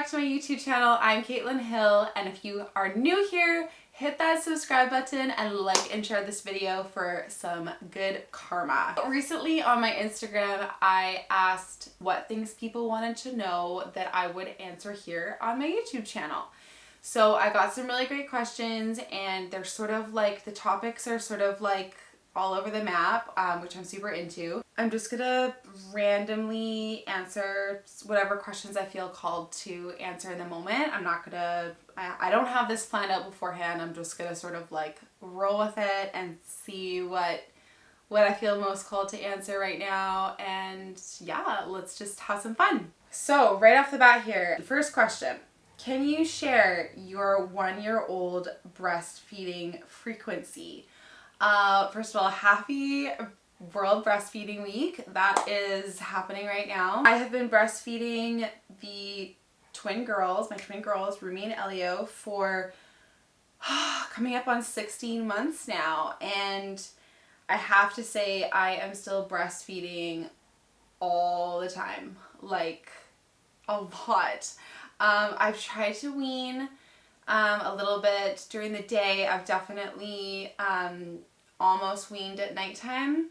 back to my YouTube channel. I'm Caitlin Hill, and if you are new here, hit that subscribe button and like and share this video for some good karma. Recently on my Instagram, I asked what things people wanted to know that I would answer here on my YouTube channel. So I got some really great questions, and they're sort of like, the topics are sort of like all over the map, which I'm super into. I'm just gonna randomly answer whatever questions I feel called to answer in the moment. I'm not gonna, I don't have this planned out beforehand. I'm just gonna sort of like roll with it and see what I feel most called to answer right now. And yeah, let's just have some fun. So right off the bat here, first question. Can you share your 1-year-old breastfeeding frequency? First of all, happy World Breastfeeding Week. That is happening right now. I have been breastfeeding my twin girls, Rumi and Elio, for coming up on 16 months now. And I have to say, I am still breastfeeding all the time, like a lot. I've tried to wean a little bit during the day. I've definitely almost weaned at nighttime.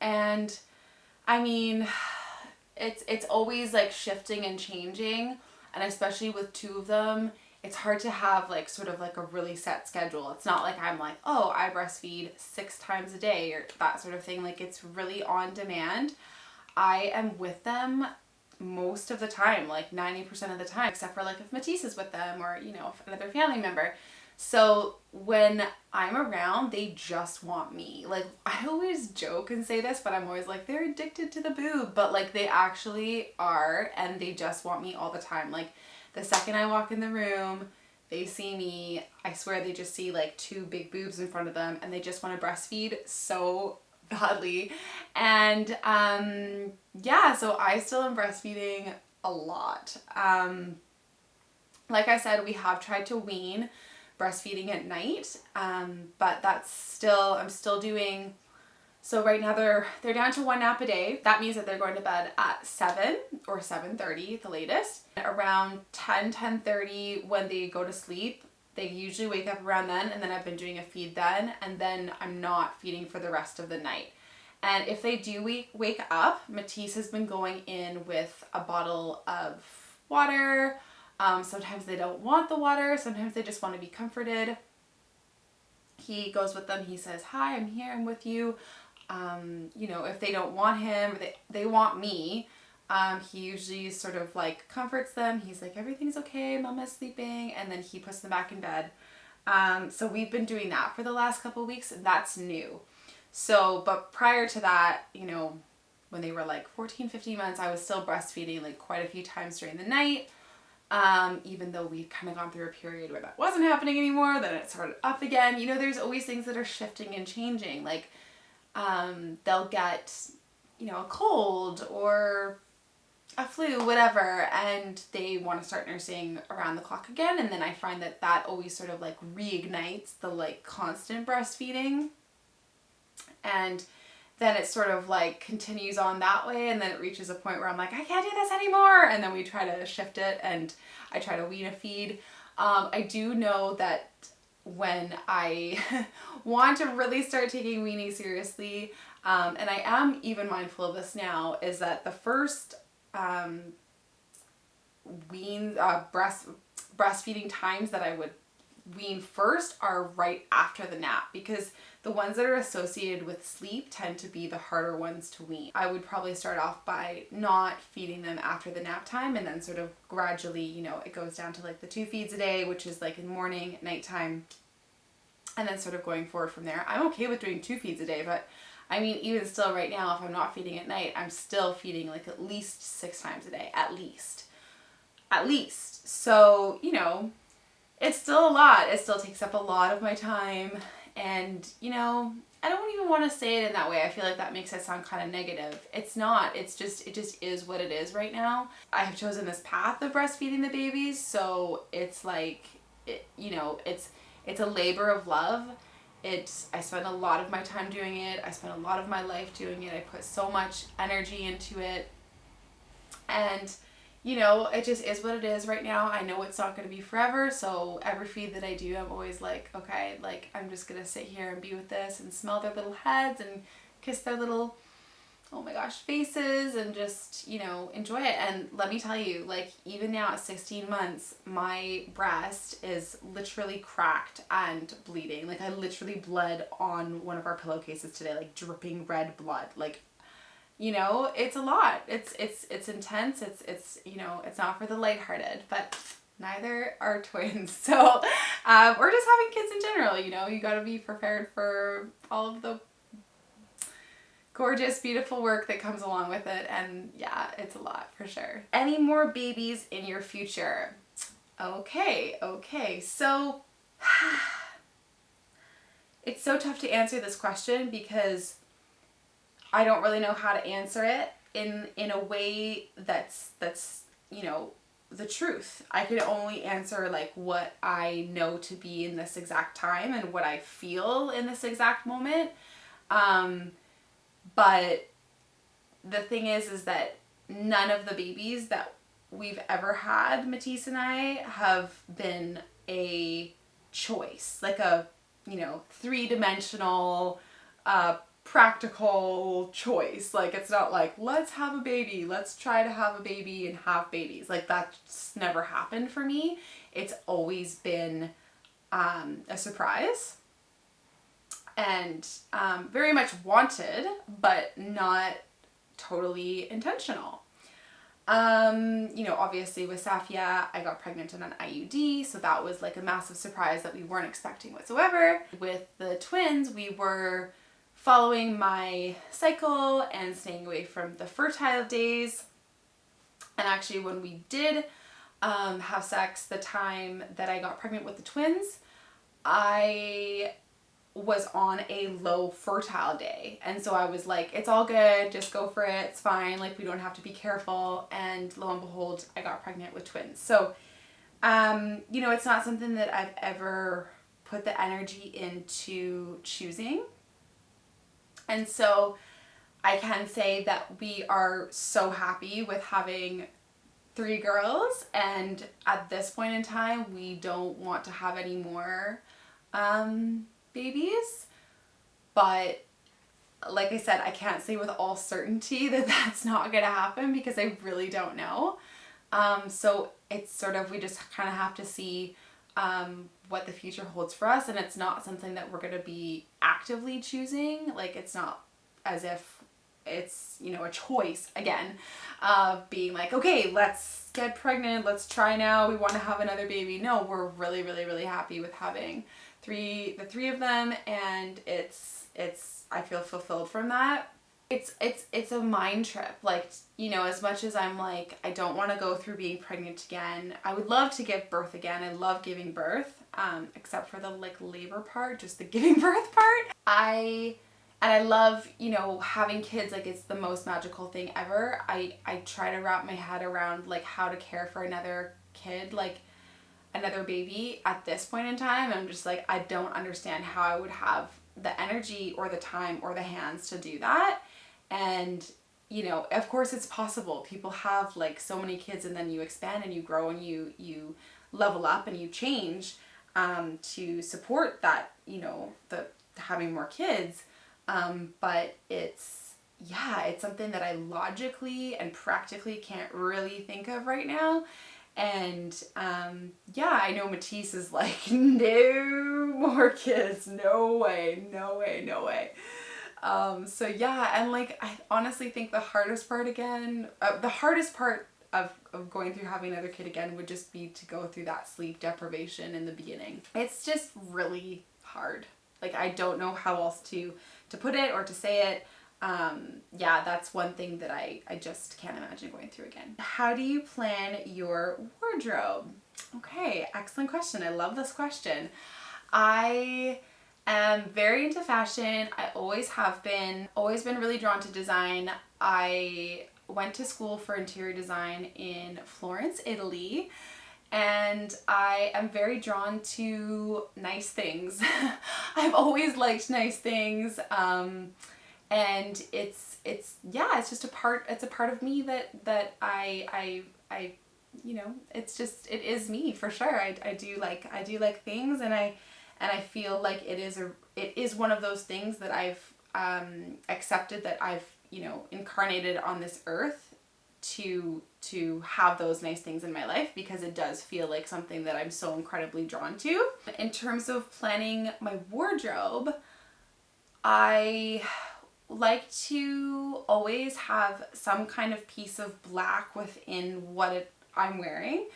And I mean, it's always like shifting and changing, and especially with two of them, it's hard to have like sort of like a really set schedule. It's not like I'm like, oh, I breastfeed 6 times a day or that sort of thing. Like, it's really on demand. I am with them most of the time, like 90% of the time, except for like if Matisse is with them, or you know, if another family member. So when I'm around, they just want me. Like, I always joke and say this, but I'm always like, they're addicted to the boob, but like they actually are, and they just want me all the time. Like, the second I walk in the room, they see me, I swear they just see like 2 big boobs in front of them, and they just want to breastfeed so badly. And yeah, so I still am breastfeeding a lot. Like I said, we have tried to wean breastfeeding at night, but I'm still doing, so right now they're down to 1 nap a day. That means that they're going to bed at 7 or 7:30 at the latest. Around 10:30 when they go to sleep, they usually wake up around then, and then I've been doing a feed then, and then I'm not feeding for the rest of the night. And if they do wake up, Matisse has been going in with a bottle of water. Sometimes they don't want the water. Sometimes they just want to be comforted. He goes with them. He says, hi, I'm here. I'm with you. You know, if they don't want him, they want me. He usually sort of like comforts them. He's like, everything's okay. Mama's sleeping. And then he puts them back in bed. So we've been doing that for the last couple of weeks, and that's new. So, but prior to that, you know, when they were like 14, 15 months, I was still breastfeeding like quite a few times during the night. Even though we'd kind of gone through a period where that wasn't happening anymore, then it started up again. You know, there's always things that are shifting and changing. Like, they'll get, you know, a cold or a flu, whatever, and they want to start nursing around the clock again. And then I find that always sort of like reignites the like constant breastfeeding. And then it sort of like continues on that way, and then it reaches a point where I'm like, I can't do this anymore, and then we try to shift it, and I try to wean a feed. I do know that when I want to really start taking weaning seriously, and I am even mindful of this now, is that the first breastfeeding times that I would wean first are right after the nap, because the ones that are associated with sleep tend to be the harder ones to wean. I would probably start off by not feeding them after the nap time, and then sort of gradually, you know, it goes down to like the 2 feeds a day, which is like in morning, nighttime, and then sort of going forward from there. I'm okay with doing 2 feeds a day, but I mean, even still right now, if I'm not feeding at night, I'm still feeding like at least 6 times a day, at least. So, you know, it's still a lot. It still takes up a lot of my time. And, you know, I don't even want to say it in that way. I feel like that makes it sound kind of negative. It's not. It just is what it is right now. I have chosen this path of breastfeeding the babies. So it's like, you know, it's a labor of love. I spend a lot of my time doing it. I spend a lot of my life doing it. I put so much energy into it. And you know, it just is what it is right now. I know it's not going to be forever. So every feed that I do, I'm always like, okay, like I'm just going to sit here and be with this and smell their little heads and kiss their little, oh my gosh, faces and just, you know, enjoy it. And let me tell you, like even now at 16 months, my breast is literally cracked and bleeding. Like I literally bled on one of our pillowcases today, like dripping red blood. Like, you know, it's a lot. It's intense. It's, you know, it's not for the lighthearted, but neither are twins. So, or just having kids in general, you know, you got to be prepared for all of the gorgeous, beautiful work that comes along with it. And yeah, it's a lot for sure. Any more babies in your future? Okay. So it's so tough to answer this question because I don't really know how to answer it in a way that's, you know, the truth. I could only answer like what I know to be in this exact time and what I feel in this exact moment. But the thing is that none of the babies that we've ever had, Matisse and I, have been a choice, like a, you know, 3-dimensional, practical choice. Like it's not like, let's have a baby, let's try to have a baby and have babies. Like that's never happened for me. It's always been a surprise. And very much wanted, but not totally intentional. You know, obviously with Safia, I got pregnant in an IUD, so that was like a massive surprise that we weren't expecting whatsoever. With the twins, we were following my cycle and staying away from the fertile days. And actually when we did have sex, the time that I got pregnant with the twins, I was on a low fertile day. And so I was like, it's all good, just go for it, it's fine, like we don't have to be careful. And lo and behold, I got pregnant with twins. So, you know, it's not something that I've ever put the energy into choosing. And so I can say that we are so happy with having 3 girls. And at this point in time, we don't want to have any more babies, but like I said, I can't say with all certainty that that's not gonna happen because I really don't know. So it's sort of, we just kind of have to see what the future holds for us, and it's not something that we're gonna be actively choosing. Like it's not as if it's, you know, a choice again of being like, okay, let's get pregnant, let's try now, we want to have another baby. No, we're really, really, really happy with having the 3 of them, and it's I feel fulfilled from that. It's a mind trip. Like, you know, as much as I'm like, I don't want to go through being pregnant again. I would love to give birth again. I love giving birth, except for the like labor part, just the giving birth part. I love, you know, having kids. Like it's the most magical thing ever. I try to wrap my head around like how to care for another kid, like another baby at this point in time. I'm just like, I don't understand how I would have the energy or the time or the hands to do that. And, you know, of course it's possible. People have like so many kids and then you expand and you grow and you level up and you change to support that, you know, the having more kids. But it's something that I logically and practically can't really think of right now. And I know Matisse is like, no more kids, no way. So yeah, and like I honestly think the hardest part of going through having another kid again would just be to go through that sleep deprivation in the beginning. It's just really hard. Like I don't know how else to put it or to say it. That's one thing that I just can't imagine going through again. How do you plan your wardrobe? Okay, excellent question. I love this question. I am very into fashion. I always have been, really drawn to design. I went to school for interior design in Florence, Italy, and I am very drawn to nice things. I've always liked nice things. And it's just a part of me that I you know, it's just, it is me for sure. I do like things, and I feel like it is one of those things that I've accepted, that I've, you know, incarnated on this earth to have those nice things in my life, because it does feel like something that I'm so incredibly drawn to. In terms of planning my wardrobe, I like to always have some kind of piece of black within what I'm wearing.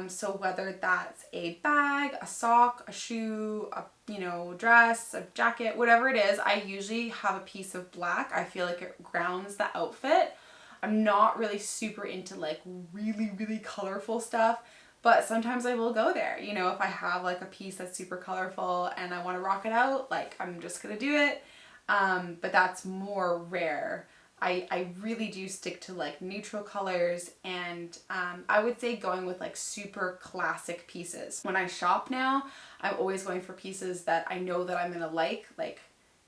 So whether that's a bag, a sock, a shoe, a, you know, dress, a jacket, whatever it is, I usually have a piece of black. I feel like it grounds the outfit. I'm not really super into like really, really colorful stuff, but sometimes I will go there. You know, if I have like a piece that's super colorful and I want to rock it out, like I'm just gonna do it. But that's more rare. I really do stick to like neutral colors, and I would say going with like super classic pieces. When I shop now, I'm always going for pieces that I know that I'm gonna like,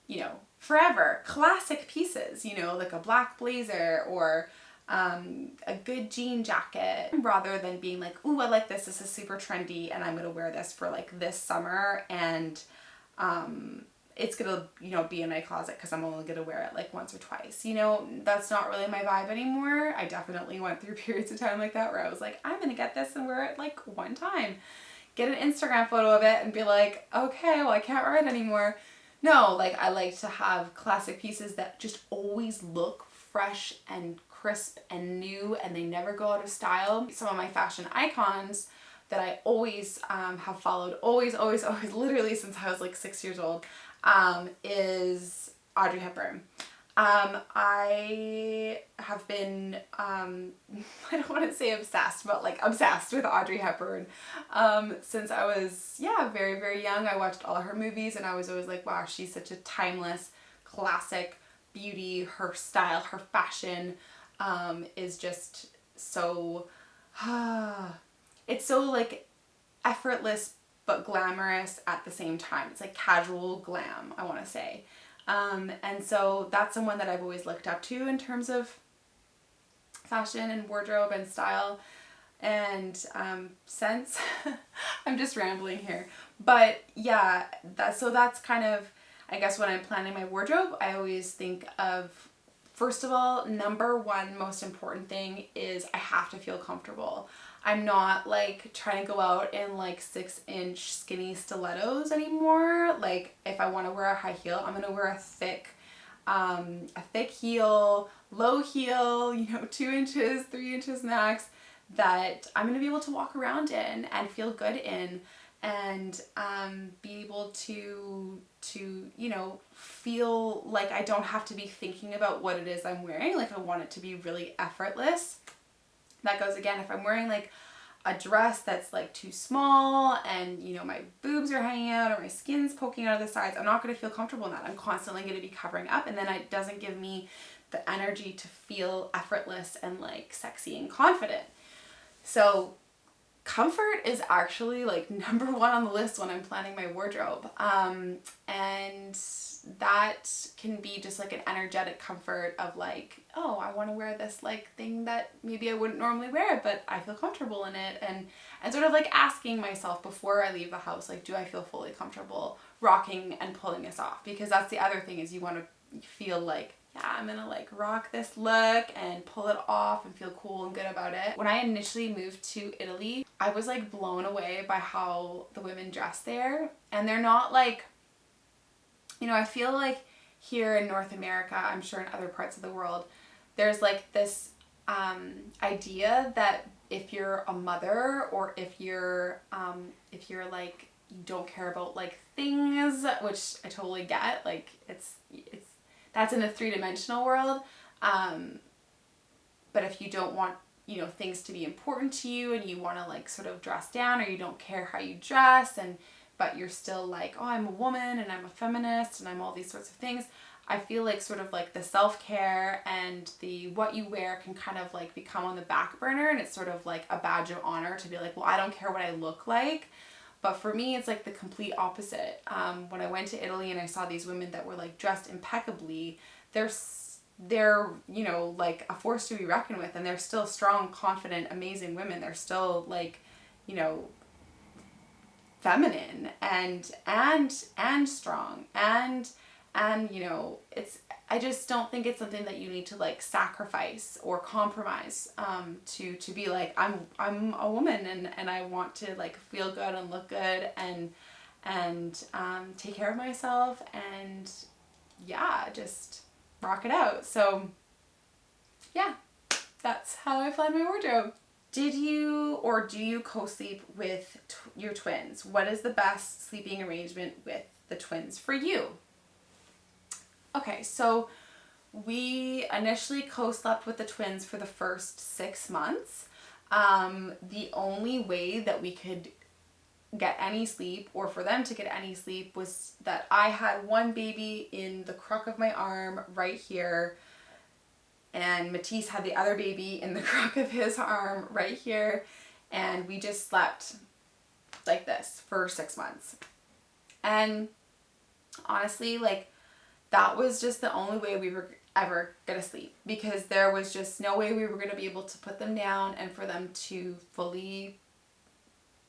you know, forever. Classic pieces, you know, like a black blazer or a good jean jacket, rather than being like, ooh, I like this. This is super trendy and I'm gonna wear this for like this summer, and it's gonna, you know, be in my closet because I'm only gonna wear it like once or twice. You know, that's not really my vibe anymore. I definitely went through periods of time like that where I was like, I'm gonna get this and wear it like one time, get an Instagram photo of it and be like, okay, well I can't wear it anymore. No, like I like to have classic pieces that just always look fresh and crisp and new, and they never go out of style. Some of my fashion icons that I always have followed, always, literally since I was like 6 years old, is Audrey Hepburn. I have been, I don't want to say obsessed, but like obsessed with Audrey Hepburn since I was, very, very young. I watched all her movies and I was always like, wow, she's such a timeless, classic beauty. Her style, her fashion is just so, it's so like effortless but glamorous at the same time. It's like casual glam, I want to say. And so that's someone that I've always looked up to in terms of fashion and wardrobe and style and sense. I'm just rambling here. But yeah, that's kind of, I guess when I'm planning my wardrobe, I always think of, first of all, number one most important thing is I have to feel comfortable. I'm not like trying to go out in like 6-inch skinny stilettos anymore. Like if I want to wear a high heel, I'm gonna wear a thick heel, low heel, you know, 2 inches, 3 inches max, that I'm gonna be able to walk around in and feel good in, and be able to you know, feel like I don't have to be thinking about what it is I'm wearing. Like I want it to be really effortless. That goes again, if I'm wearing like a dress that's like too small and, you know, my boobs are hanging out or my skin's poking out of the sides, I'm not going to feel comfortable in that. I'm constantly going to be covering up, and then it doesn't give me the energy to feel effortless and like sexy and confident. So comfort is actually like number one on the list when I'm planning my wardrobe. And that can be just like an energetic comfort of like, oh, I want to wear this like thing that maybe I wouldn't normally wear, but I feel comfortable in it. And sort of like asking myself before I leave the house, like, do I feel fully comfortable rocking and pulling this off? Because that's the other thing, is you want to feel like, yeah, I'm gonna like rock this look and pull it off and feel cool and good about it. When I initially moved to Italy, I was like blown away by how the women dress there. And they're not like, you know, I feel like here in North America, I'm sure in other parts of the world, there's like this idea that if you're a mother, or if you're like, you don't care about like things, which I totally get, like it's that's in a 3-dimensional world. But if you don't want, you know, things to be important to you, and you want to like sort of dress down, or you don't care how you dress, but you're still like, oh, I'm a woman and I'm a feminist and I'm all these sorts of things, I feel like sort of like the self-care and the what you wear can kind of like become on the back burner, and it's sort of like a badge of honor to be like, well, I don't care what I look like. But for me, it's like the complete opposite. When I went to Italy and I saw these women that were like dressed impeccably, they're, you know, like a force to be reckoned with, and they're still strong, confident, amazing women. They're still like, you know, feminine and strong and you know, I just don't think it's something that you need to like sacrifice or compromise to be like, I'm a woman and I want to like feel good and look good and take care of myself and yeah, just rock it out. So yeah, that's how I plan my wardrobe. Did you or do you co-sleep with your twins? What is the best sleeping arrangement with the twins for you? Okay, so we initially co-slept with the twins for the first 6 months. The only way that we could get any sleep or for them to get any sleep was that I had one baby in the crook of my arm right here, and Matisse had the other baby in the crook of his arm right here, and we just slept like this for 6 months. And honestly, like, that was just the only way we were ever gonna sleep, because there was just no way we were gonna be able to put them down and for them to fully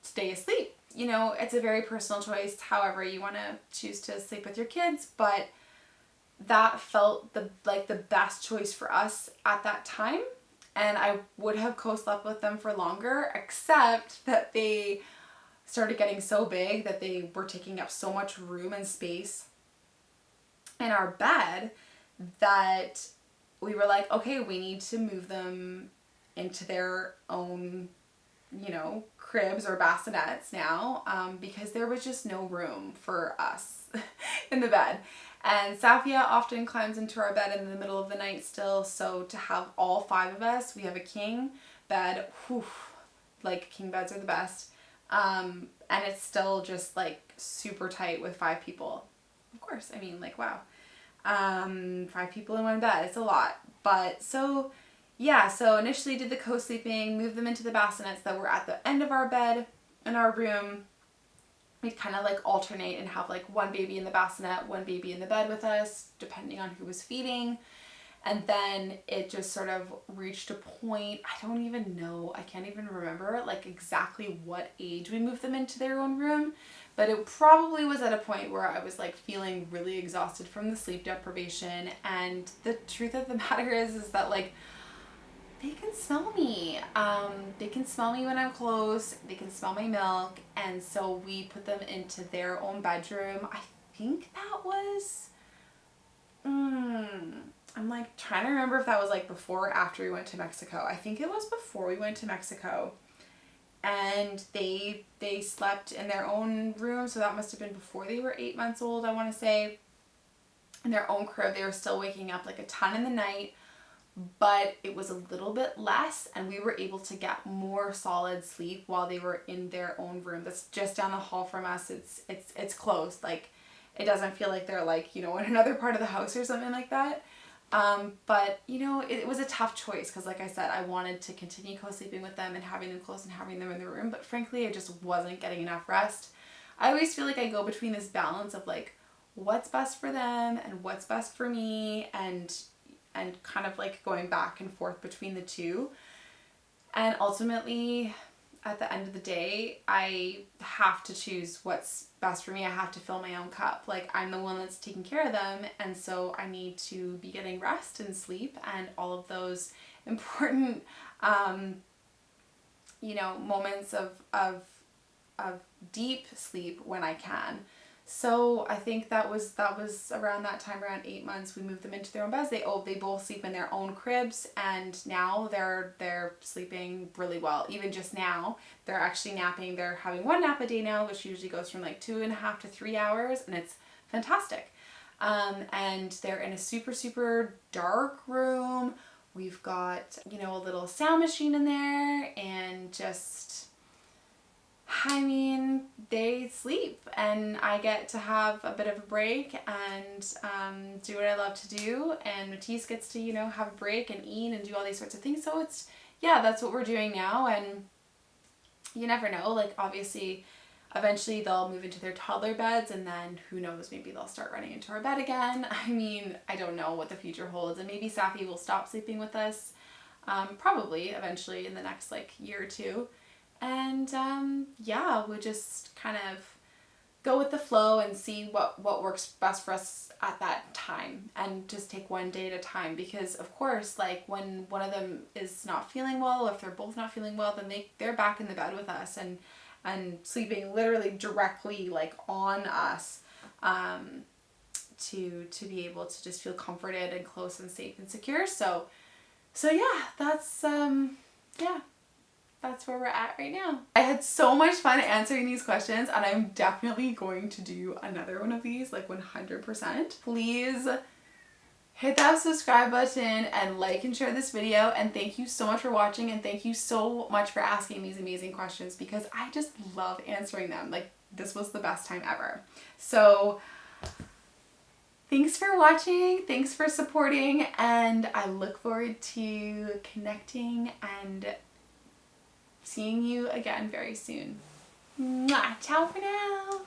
stay asleep. You know, it's a very personal choice however you want to choose to sleep with your kids, but that felt the best choice for us at that time. And I would have co-slept with them for longer, except that they started getting so big that they were taking up so much room and space in our bed that we were like, okay, we need to move them into their own, you know, cribs or bassinets now, because there was just no room for us in the bed. And Safia often climbs into our bed in the middle of the night still, so to have all 5 of us, we have a king bed, like king beds are the best, and it's still just like super tight with 5 people. Of course, I mean, like, wow. 5 people in one bed, it's a lot. But so yeah, so initially did the co-sleeping, moved them into the bassinets that were at the end of our bed in our room. We'd kind of like alternate and have like one baby in the bassinet, one baby in the bed with us, depending on who was feeding. And then it just sort of reached a point, I don't even know, I can't even remember like exactly what age we moved them into their own room, but it probably was at a point where I was like feeling really exhausted from the sleep deprivation. And the truth of the matter is that like, they can smell me. They can smell me when I'm close. They can smell my milk. And so we put them into their own bedroom. I think that was, I'm like trying to remember if that was like before or after we went to Mexico. I think it was before we went to Mexico. And they slept in their own room. So that must have been before they were 8 months old, I want to say. In their own crib. They were still waking up like a ton in the night, but it was a little bit less, and we were able to get more solid sleep while they were in their own room. That's just down the hall from us. It's close. Like, it doesn't feel like they're like, you know, in another part of the house or something like that. But you know, it was a tough choice because like I said, I wanted to continue co-sleeping with them and having them close and having them in the room, but frankly, I just wasn't getting enough rest. I always feel like I go between this balance of like, what's best for them and what's best for me, and kind of like going back and forth between the two. And ultimately, at the end of the day, I have to choose what's best for me. I have to fill my own cup. Like, I'm the one that's taking care of them, and so I need to be getting rest and sleep and all of those important you know, moments of deep sleep when I can. So I think that was around that time, around 8 months, we moved them into their own beds. They both sleep in their own cribs, and now they're sleeping really well. Even just now, they're actually napping. They're having 1 nap a day now, which usually goes from like 2.5 to 3 hours, and it's fantastic. And they're in a super, super dark room. We've got, you know, a little sound machine in there, and just, I mean, they sleep, and I get to have a bit of a break and do what I love to do, and Matisse gets to, you know, have a break and eat and do all these sorts of things. So it's, yeah, that's what we're doing now. And you never know, like, obviously eventually they'll move into their toddler beds, and then who knows, maybe they'll start running into our bed again. I mean, I don't know what the future holds, and maybe Safi will stop sleeping with us, probably eventually in the next like year or two. And yeah, we'll just kind of go with the flow and see what works best for us at that time, and just take one day at a time, because of course, like when one of them is not feeling well, if they're both not feeling well, then they're back in the bed with us and sleeping literally directly like on us, to be able to just feel comforted and close and safe and secure. So yeah, that's that's where we're at right now. I had so much fun answering these questions, and I'm definitely going to do another one of these, like 100%. Please hit that subscribe button and like and share this video, and thank you so much for watching, and thank you so much for asking these amazing questions, because I just love answering them. Like, this was the best time ever. So thanks for watching, thanks for supporting, and I look forward to connecting and seeing you again very soon. Mwah! Ciao for now!